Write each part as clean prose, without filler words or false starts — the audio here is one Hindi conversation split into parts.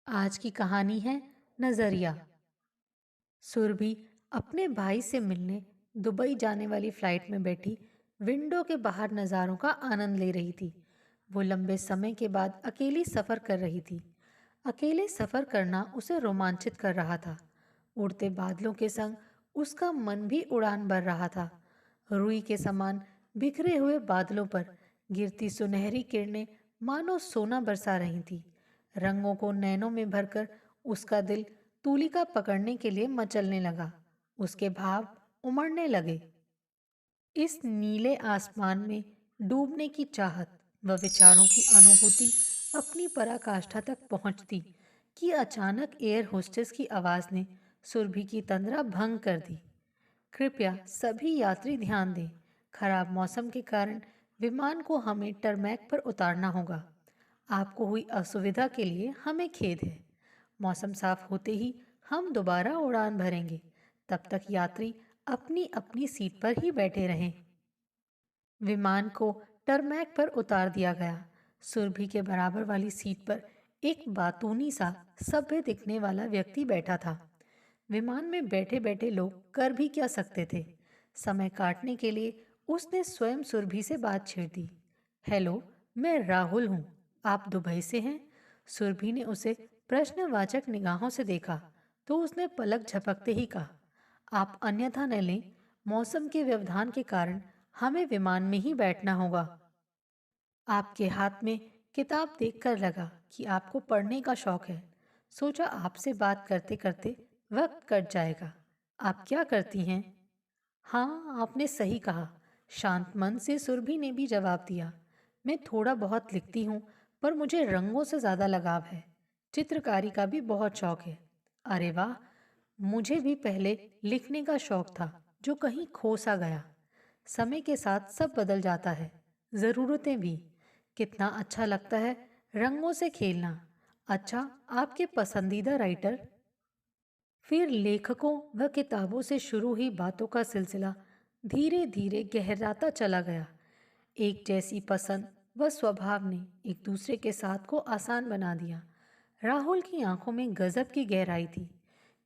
आज की कहानी है नजरिया। सुरभि अपने भाई से मिलने दुबई जाने वाली फ्लाइट में बैठी विंडो के बाहर नज़ारों का आनंद ले रही थी। वो लंबे समय के बाद अकेली सफ़र कर रही थी। अकेले सफ़र करना उसे रोमांचित कर रहा था। उड़ते बादलों के संग उसका मन भी उड़ान भर रहा था। रुई के समान बिखरे हुए बादलों पर गिरती सुनहरी किरणें मानो सोना बरसा रही थी। रंगों को नैनों में भरकर उसका दिल तूलिका पकड़ने के लिए मचलने लगा। उसके भाव उमड़ने लगे। इस नीले आसमान में डूबने की चाहत व विचारों की अनुभूति अपनी पराकाष्ठा तक पहुंचती कि अचानक एयर होस्टेस की आवाज ने सुरभि की तंद्रा भंग कर दी। कृपया सभी यात्री ध्यान दें। खराब मौसम के कारण विमान को हमें टरमैक पर उतारना होगा। आपको हुई असुविधा के लिए हमें खेद है। मौसम साफ होते ही हम दोबारा उड़ान भरेंगे। तब तक यात्री अपनी अपनी सीट पर ही बैठे रहें। विमान को टरमैक पर उतार दिया गया। सुरभि के बराबर वाली सीट पर एक बातूनी सा सभ्य दिखने वाला व्यक्ति बैठा था। विमान में बैठे बैठे लोग कर भी क्या सकते थे। समय काटने के लिए उसने स्वयं सुरभि से बात छेड़ दी। हेलो, मैं राहुल हूँ। आप दुबई से हैं? सुरभि ने उसे प्रश्नवाचक निगाहों से देखा तो उसने पलक झपकते ही कहा, आप अन्यथा न लें। मौसम के व्यवधान के कारण हमें विमान में ही बैठना होगा। आपके हाथ में किताब देखकर लगा कि आपको पढ़ने का शौक है। सोचा आपसे बात करते करते वक्त कट जाएगा। आप क्या करती हैं? हाँ, आपने सही कहा। शांत मन से सुरभि ने भी जवाब दिया। मैं थोड़ा बहुत लिखती हूँ, पर मुझे रंगों से ज़्यादा लगाव है। चित्रकारी का भी बहुत शौक है। अरे वाह, मुझे भी पहले लिखने का शौक था, जो कहीं खो सा गया। समय के साथ सब बदल जाता है, ज़रूरतें भी। कितना अच्छा लगता है रंगों से खेलना। अच्छा, आपके पसंदीदा राइटर? फिर लेखकों व किताबों से शुरू हुई बातों का सिलसिला धीरे धीरे गहराता चला गया। एक जैसी पसंद व स्वभाव ने एक दूसरे के साथ को आसान बना दिया। राहुल की आंखों में गजब की गहराई थी।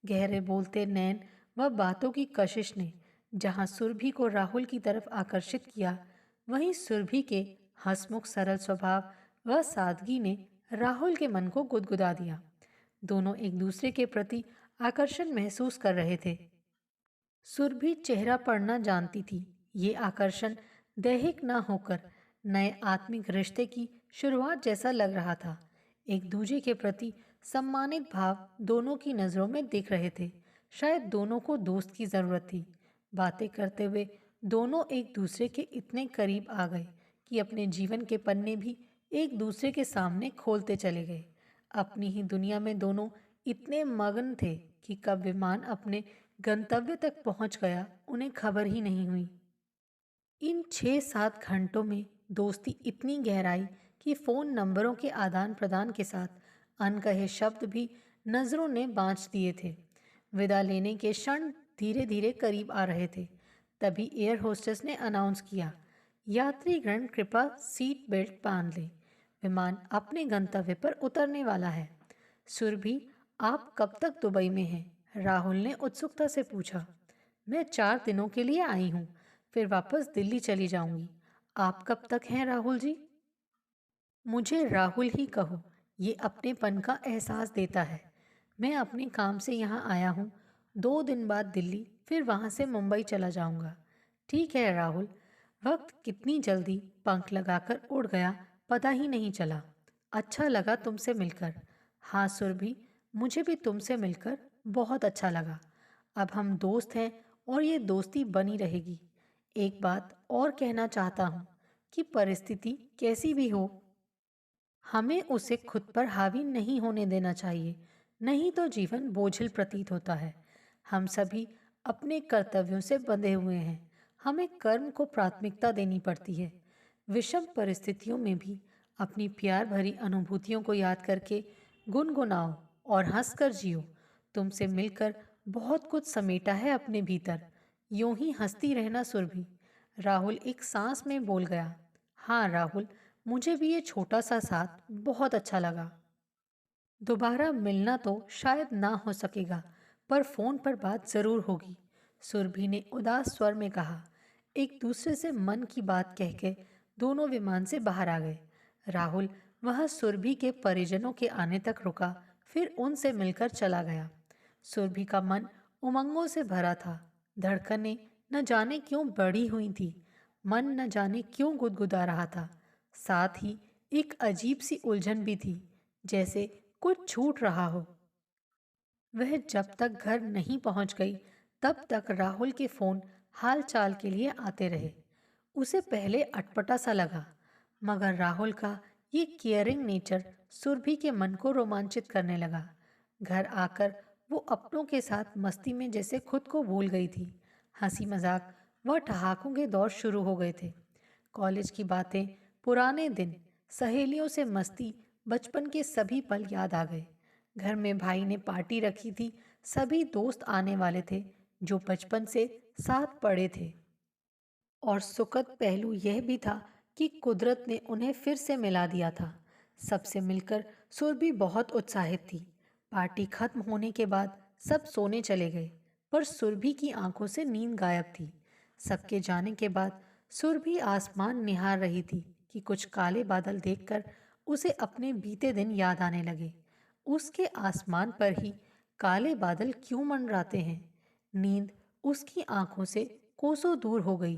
गहरे बोलते नैन व बातों की कशिश ने जहां सुरभि को राहुल की तरफ आकर्षित किया, वहीं सुरभि के हंसमुख सरल स्वभाव व सादगी ने राहुल के मन को गुदगुदा दिया। दोनों एक दूसरे के प्रति आकर्षण महसूस कर रहे थे। सुरभि चेहरा पढ़ना जानती थी। ये आकर्षण दैहिक न होकर नए आत्मिक रिश्ते की शुरुआत जैसा लग रहा था। एक दूजे के प्रति सम्मानित भाव दोनों की नज़रों में दिख रहे थे। शायद दोनों को दोस्त की ज़रूरत थी। बातें करते हुए दोनों एक दूसरे के इतने करीब आ गए कि अपने जीवन के पन्ने भी एक दूसरे के सामने खोलते चले गए। अपनी ही दुनिया में दोनों इतने मग्न थे कि कब विमान अपने गंतव्य तक पहुंच गया, उन्हें खबर ही नहीं हुई। इन 6-7 घंटों में दोस्ती इतनी गहराई कि फोन नंबरों के आदान प्रदान के साथ अनकहे शब्द भी नजरों ने बांच दिए थे। विदा लेने के क्षण धीरे धीरे करीब आ रहे थे। तभी एयर होस्टेस ने अनाउंस किया, यात्रीगण कृपा सीट बेल्ट बांध लें। विमान अपने गंतव्य पर उतरने वाला है। सुरभि, आप कब तक दुबई में हैं? राहुल ने उत्सुकता से पूछा। मैं 4 दिनों के लिए आई हूँ, फिर वापस दिल्ली चली जाऊंगी। आप कब तक हैं राहुल जी? मुझे राहुल ही कहो, ये अपनेपन का एहसास देता है। मैं अपने काम से यहाँ आया हूँ। 2 दिन बाद दिल्ली, फिर वहाँ से मुंबई चला जाऊंगा। ठीक है राहुल, वक्त कितनी जल्दी पंख लगाकर उड़ गया, पता ही नहीं चला। अच्छा लगा तुमसे मिलकर। हाँ सुरभि, मुझे भी तुमसे मिलकर बहुत अच्छा लगा। अब हम दोस्त हैं और ये दोस्ती बनी रहेगी। एक बात और कहना चाहता हूँ कि परिस्थिति कैसी भी हो, हमें उसे खुद पर हावी नहीं होने देना चाहिए, नहीं तो जीवन बोझिल प्रतीत होता है। हम सभी अपने कर्तव्यों से बंधे हुए हैं। हमें कर्म को प्राथमिकता देनी पड़ती है। विषम परिस्थितियों में भी अपनी प्यार भरी अनुभूतियों को याद करके गुनगुनाओ और हंसकर जियो। तुमसे मिलकर बहुत कुछ समेटा है अपने भीतर। यूं ही हंसती रहना सुरभि। राहुल एक सांस में बोल गया। हाँ राहुल, मुझे भी ये छोटा सा साथ बहुत अच्छा लगा। दोबारा मिलना तो शायद ना हो सकेगा, पर फोन पर बात जरूर होगी, सुरभि ने उदास स्वर में कहा। एक दूसरे से मन की बात कह के दोनों विमान से बाहर आ गए। राहुल वह सुरभि के परिजनों के आने तक रुका, फिर उनसे मिलकर चला गया। सुरभि का मन उमंगों से भरा था। धड़कनें न जाने क्यों बढ़ी हुई थी, मन न जाने क्यों गुदगुदा रहा था। साथ ही एक अजीब सी उलझन भी थी, जैसे कुछ छूट रहा हो। वह जब तक घर नहीं पहुंच गई, तब तक राहुल के फोन हाल चाल के लिए आते रहे। उसे पहले अटपटा सा लगा, मगर राहुल का ये केयरिंग नेचर सुरभि के मन को रोमांचित करने लगा। घर आकर वो अपनों के साथ मस्ती में जैसे खुद को भूल गई थी। हंसी मजाक व ठहाकों के दौर शुरू हो गए थे। कॉलेज की बातें, पुराने दिन, सहेलियों से मस्ती, बचपन के सभी पल याद आ गए। घर में भाई ने पार्टी रखी थी। सभी दोस्त आने वाले थे जो बचपन से साथ पढ़े थे। और सुखद पहलू यह भी था कि कुदरत ने उन्हें फिर से मिला दिया था। सबसे मिलकर सुरभि बहुत उत्साहित थी। पार्टी खत्म होने के बाद सब सोने चले गए, पर सुरभि की आंखों से नींद गायब थी। सबके जाने के बाद सुरभि आसमान निहार रही थी कि कुछ काले बादल देखकर उसे अपने बीते दिन याद आने लगे। उसके आसमान पर ही काले बादल क्यों मंडराते हैं? नींद उसकी आंखों से कोसों दूर हो गई।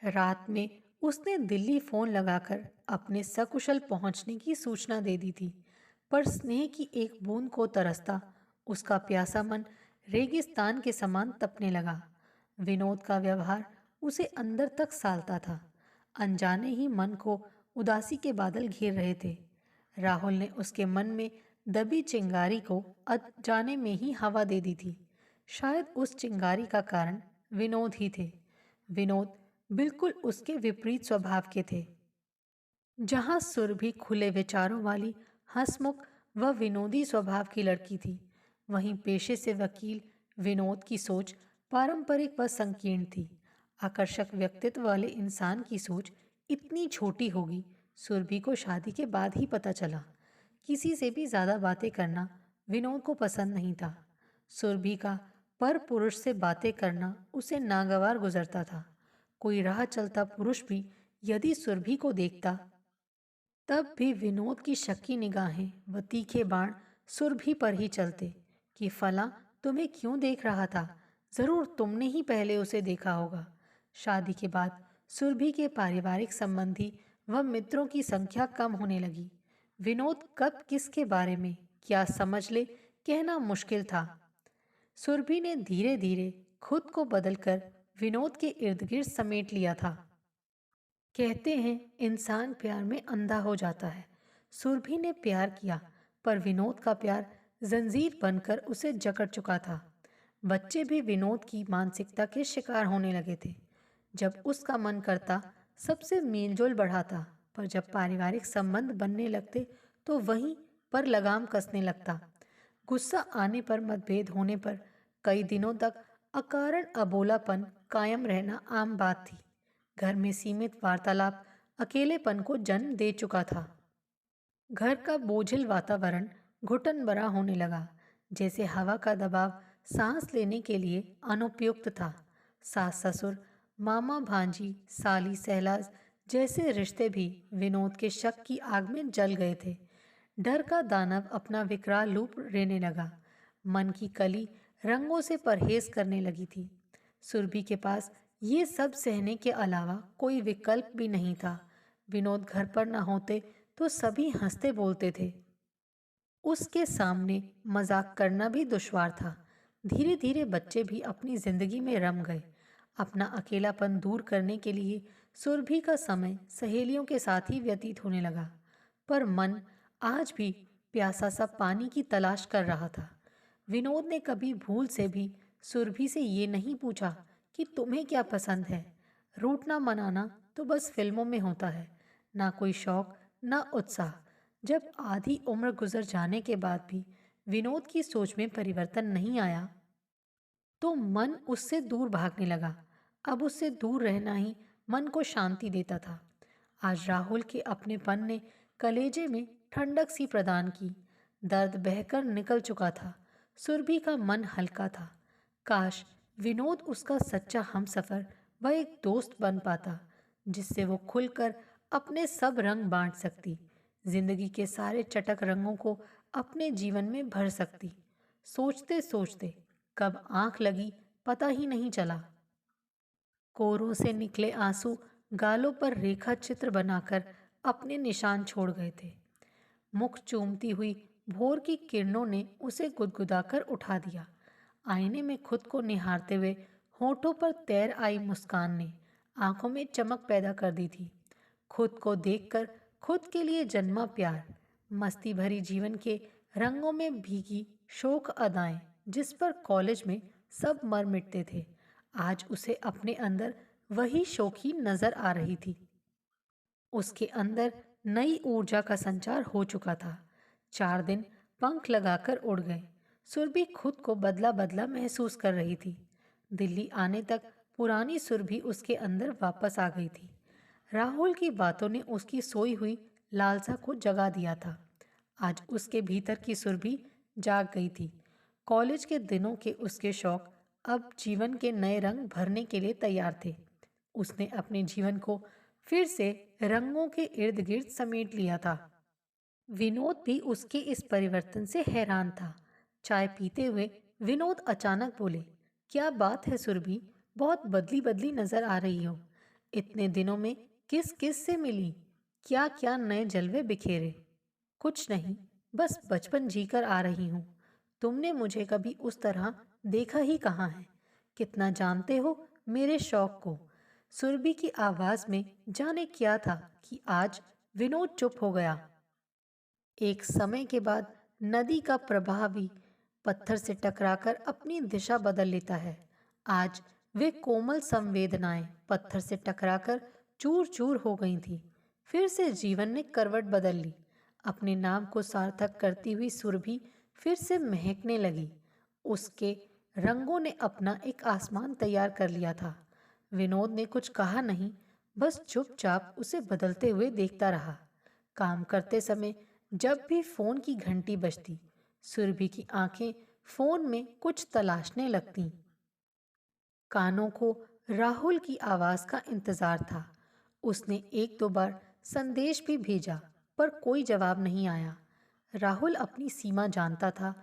रात में उसने दिल्ली फोन लगाकर अपने सकुशल पहुंचने की सूचना दे दी थी, पर स्नेह की एक बूंद को तरसता उसका प्यासा मन रेगिस्तान के समान तपने लगा। विनोद का व्यवहार उसे अंदर तक सालता था। अनजाने ही मन को उदासी के बादल घेर रहे थे। राहुल ने उसके मन में दबी चिंगारी को अनजाने में ही हवा दे दी थी। शायद उस चिंगारी का कारण विनोद ही थे। विनोद बिल्कुल उसके विपरीत स्वभाव के थे। जहां सुरभि खुले विचारों वाली, हंसमुख व विनोदी स्वभाव की लड़की थी, वहीं पेशे से वकील विनोद की सोच पारंपरिक व संकीर्ण थी। आकर्षक व्यक्तित्व वाले इंसान की सोच इतनी छोटी होगी, सुरभि को शादी के बाद ही पता चला। किसी से भी ज्यादा बातें करना विनोद को पसंद नहीं था। सुरभि का पर पुरुष से बातें करना उसे नागवार गुजरता था। कोई राह चलता पुरुष भी यदि सुरभि को देखता, तब भी विनोद की शक्की निगाहें व तीखे बाण सुरभि पर ही चलते कि फला तुम्हें क्यों देख रहा था, जरूर तुमने ही पहले उसे देखा होगा। शादी के बाद सुरभि के पारिवारिक संबंधी व मित्रों की संख्या कम होने लगी। विनोद कब किसके बारे में क्या समझ ले, कहना मुश्किल था। सुरभि ने धीरे धीरे खुद को बदलकर विनोद के इर्द गिर्द समेट लिया था। कहते हैं इंसान प्यार में अंधा हो जाता है। सुरभि ने प्यार किया, पर विनोद का प्यार जंजीर बनकर उसे जकड़ चुका था। बच्चे भी विनोद की मानसिकता के शिकार होने लगे थे। जब उसका मन करता सबसे मेलजोल बढ़ाता, पर जब पारिवारिक संबंध बनने लगते तो वहीं पर लगाम कसने लगता। गुस्सा आने पर, मतभेद होने पर कई दिनों तक अकारण अबोलापन कायम रहना आम बात थी। घर में सीमित वार्तालाप अकेलेपन को जन्म दे चुका था। घर का बोझिल वातावरण घुटन भरा होने लगा, जैसे हवा का दबाव सांस लेने के लिए अनुपयुक्त था। सास ससुर, मामा भांजी, साली सहलाज जैसे रिश्ते भी विनोद के शक की आग में जल गए थे। डर का दानव अपना विकराल रूप लेने लगा। मन की कली रंगों से परहेज करने लगी थी। सुरभि के पास ये सब सहने के अलावा कोई विकल्प भी नहीं था। विनोद घर पर न होते तो सभी हंसते बोलते थे। उसके सामने मजाक करना भी दुश्वार था। धीरे धीरे बच्चे भी अपनी जिंदगी में रम गए। अपना अकेलापन दूर करने के लिए सुरभि का समय सहेलियों के साथ ही व्यतीत होने लगा, पर मन आज भी प्यासा सा पानी की तलाश कर रहा था। विनोद ने कभी भूल से भी सुरभि से ये नहीं पूछा कि तुम्हें क्या पसंद है। रूठना मनाना तो बस फिल्मों में होता है, ना कोई शौक, ना उत्साह। जब आधी उम्र गुजर जाने के बाद भी विनोद की सोच में परिवर्तन नहीं आया, तो मन उससे दूर भागने लगा। अब उससे दूर रहना ही मन को शांति देता था। आज राहुल के अपनेपन ने कलेजे में ठंडक सी प्रदान की। दर्द बहकर निकल चुका था। सुरभि का मन हल्का था। काश विनोद उसका सच्चा हमसफर व एक दोस्त बन पाता, जिससे वो खुलकर अपने सब रंग बांट सकती, जिंदगी के सारे चटक रंगों को अपने जीवन में भर सकती। सोचते सोचते कब आंख लगी पता ही नहीं चला। कोरों से निकले आंसू गालों पर रेखा चित्र बनाकर अपने निशान छोड़ गए थे। मुख चूमती हुई भोर की किरणों ने उसे गुदगुदाकर उठा दिया। आईने में खुद को निहारते हुए होठों पर तैर आई मुस्कान ने आंखों में चमक पैदा कर दी थी। खुद को देखकर खुद के लिए जन्मा प्यार, मस्ती भरी जीवन के रंगों में भीगी शोक अदाएं, जिस पर कॉलेज में सब मर मिटते थे, आज उसे अपने अंदर वही शोखी नजर आ रही थी। उसके अंदर नई ऊर्जा का संचार हो चुका था। 4 दिन पंख लगाकर उड़ गए। सुरभि खुद को बदला बदला महसूस कर रही थी। दिल्ली आने तक पुरानी सुरभि उसके अंदर वापस आ गई थी। राहुल की बातों ने उसकी सोई हुई लालसा को जगा दिया था। आज उसके भीतर की सुरभि जाग गई थी। कॉलेज के दिनों के उसके शौक अब जीवन के नए रंग भरने के लिए तैयार थे। उसने अपने जीवन को फिर से रंगों के इर्द गिर्द समेट लिया था। विनोद भी उसके इस परिवर्तन से हैरान था। चाय पीते हुए विनोद अचानक बोले, क्या बात है सुरभि, बहुत बदली बदली नजर आ रही हो। इतने दिनों में किस किस से मिली, क्या क्या नए जलवे बिखेरे। कुछ नहीं, बस बचपन जीकर आ रही हूँ। तुमने मुझे कभी उस तरह देखा ही कहाँ है। कितना जानते हो मेरे शौक को। सुरभि की आवाज में जाने क्या था कि आज विनोद चुप हो गया। एक समय के बाद नदी का प्रवाह भी पत्थर से टकराकर अपनी दिशा बदल लेता है। आज वे कोमल संवेदनाएं पत्थर से टकराकर चूर चूर हो गई थी। फिर से जीवन ने करवट बदल ली। अपने नाम को सार्थक करती हुई सुरभि फिर से महकने लगी। उसके रंगों ने अपना एक आसमान तैयार कर लिया था। विनोद ने कुछ कहा नहीं, बस चुपचाप उसे बदलते हुए देखता रहा। काम करते समय जब भी फोन की घंटी बजती, सुरभि की आंखें फोन में कुछ तलाशने लगतीं। कानों को राहुल की आवाज का इंतजार था। उसने एक दो बार संदेश भी भेजा, पर कोई जवाब नहीं आया। राहुल अपनी सीमा जानता था।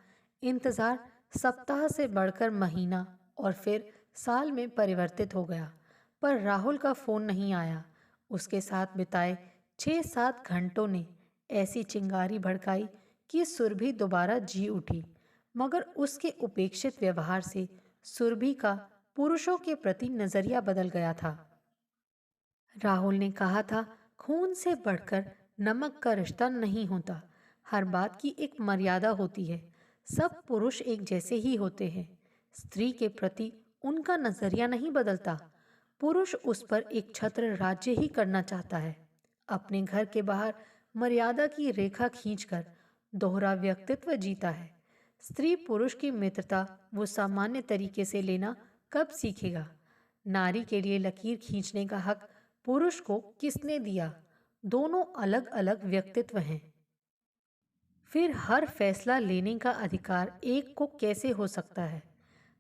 इंतजार सप्ताह से बढ़कर महीना और फिर साल में परिवर्तित हो गया, पर राहुल का फोन नहीं आया। उसके साथ बिताए 6-7 घंटों ने ऐसी चिंगारी भड़काई कि सुरभि दोबारा जी उठी। मगर उसके उपेक्षित व्यवहार से सुरभि का पुरुषों के प्रति नजरिया बदल गया था। राहुल ने कहा था, खून से बढ़कर नमक का रिश्ता नहीं होता। हर बात की एक मर्यादा होती है। सब पुरुष एक जैसे ही होते हैं। स्त्री के प्रति उनका नजरिया नहीं बदलता। पुरुष उस पर एक छत्र राज्य ही करना चाहता है। अपने घर के बाहर मर्यादा की रेखा खींचकर दोहरा व्यक्तित्व जीता है। स्त्री पुरुष की मित्रता वो सामान्य तरीके से लेना कब सीखेगा। नारी के लिए लकीर खींचने का हक पुरुष को किसने दिया। दोनों अलग अलग व्यक्तित्व हैं। फिर हर फैसला लेने का अधिकार एक को कैसे हो सकता है।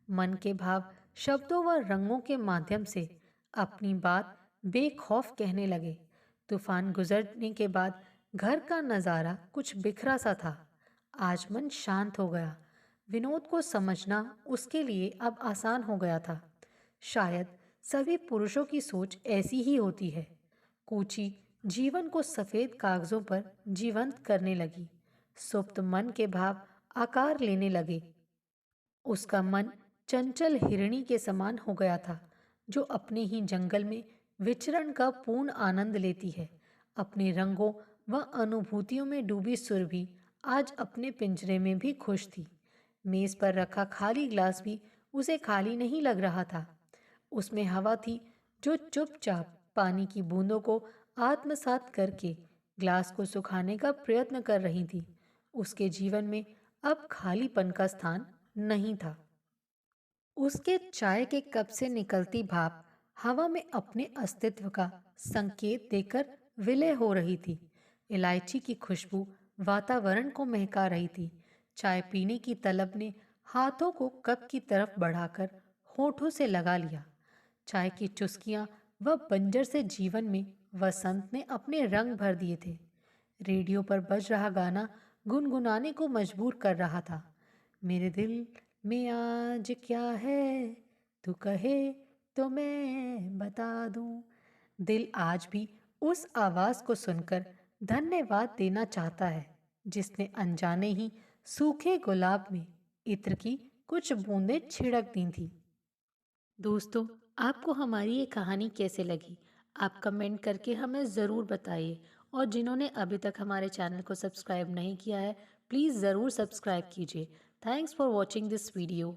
मन के भाव शब्दों व रंगों के माध्यम से अपनी बात बेखौफ कहने लगे। तूफान गुजरने के बाद घर का नज़ारा कुछ बिखरा सा था। आज मन शांत हो गया। विनोद को समझना उसके लिए अब आसान हो गया था। शायद सभी पुरुषों की सोच ऐसी ही होती है। कूची जीवन को सफ़ेद कागजों पर जीवंत करने लगी। सुप्त मन के भाव आकार लेने लगे। उसका मन चंचल हिरणी के समान हो गया था, जो अपने ही जंगल में विचरण का पूर्ण आनंद लेती है। अपने रंगों व अनुभूतियों में डूबी सुरभि आज अपने पिंजरे में भी खुश थी। मेज पर रखा खाली ग्लास भी उसे खाली नहीं लग रहा था। उसमें हवा थी जो चुपचाप पानी की बूंदों को आत्मसात करके ग्लास को सुखाने का प्रयत्न कर रही थी। उसके जीवन में अब खालीपन का स्थान नहीं था। उसके चाय के कप से निकलती भाप हवा में अपने अस्तित्व का संकेत देकर विलय हो रही थी। इलायची की खुशबू वातावरण को महका रही थी। चाय पीने की तलब ने हाथों को कप की तरफ बढ़ाकर होठों से लगा लिया। चाय की चुस्कियां व बंजर से जीवन में वसंत ने अपने रंग भर दिए थे। रेडियो पर बज रहा गाना गुनगुनाने को मजबूर कर रहा था। मेरे दिल में आज क्या है, तू कहे तो मैं बता दूं। दिल आज भी उस आवाज को सुनकर धन्यवाद देना चाहता है, जिसने अनजाने ही सूखे गुलाब में इत्र की कुछ बूंदें छिड़क दी थी। दोस्तों, आपको हमारी ये कहानी कैसे लगी? आप कमेंट करके हमें ज़रूर बताइए। और जिन्होंने अभी तक हमारे चैनल को सब्सक्राइब नहीं किया है, प्लीज़ ज़रूर सब्सक्राइब कीजिए। Thanks for watching this video.